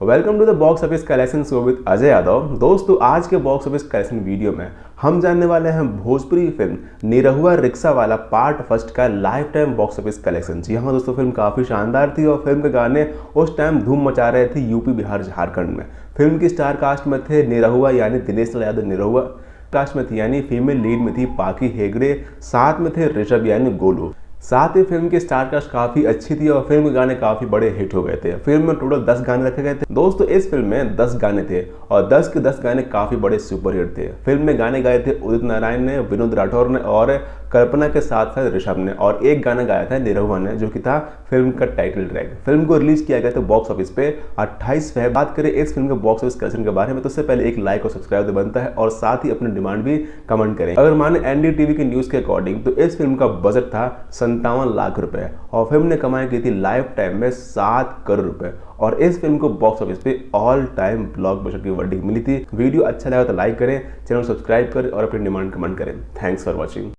Welcome to the box office collection show with Ajay Yadav. दोस्तों, आज के बॉक्स ऑफिस कलेक्शन वीडियो में हम जानने वाले हैं Bhojpuri film Nirahua Rickshaw Wala part first का life time box office collection. जी हाँ दोस्तों, फिल्म काफ़ी शानदार थी और फिल्म के गाने उस टाइम धूम मचा रहे थे यूपी, बिहार, झारखंड में। फिल्म की स्टार कास्ट में थे निरहुआ यानी दिनेश लाल यादव निरहुआ, कास्ट में थी यानी फीमेल लीड में थी पाकी हेगड़े, साथ में थे ऋषभ यानी गोलू। साथ ही फिल्म की स्टार कास्ट काफी अच्छी थी और फिल्म के गाने काफी बड़े हिट हो गए थे। फिल्म में टोटल 10 गाने रखे गए थे। दोस्तों, इस फिल्म में 10 गाने थे और 10 के 10 गाने काफी बड़े सुपरहिट थे। फिल्म में गाने गाए थे उदित नारायण ने, विनोद राठौर ने और कल्पना के साथ साथ ऋषभ ने, और एक गाना गाया था निरहुआ ने जो कि था फिल्म का टाइटल ट्रैक। फिल्म को रिलीज किया गया था बॉक्स ऑफिस पे 28 फरवरी। बात करें इस फिल्म के बॉक्स ऑफिस कलेक्शन के बारे में तो उससे पहले एक लाइक और सब्सक्राइब तो बनता है और साथ ही अपनी डिमांड भी कमेंट करें। अगर माने एनडीटीवी की न्यूज के अकॉर्डिंग तो इस फिल्म का बजट था 57 लाख रुपए और फिल्म ने कमाई की थी लाइफ टाइम में 7 करोड़ रुपए और इस फिल्म को बॉक्स ऑफिस पे ऑल टाइम ब्लॉकबस्टर की वर्डिंग मिली थी। वीडियो अच्छा लगा तो लाइक करें, चैनल सब्सक्राइब करें और अपनी डिमांड कमेंट करें। Thanks for watching.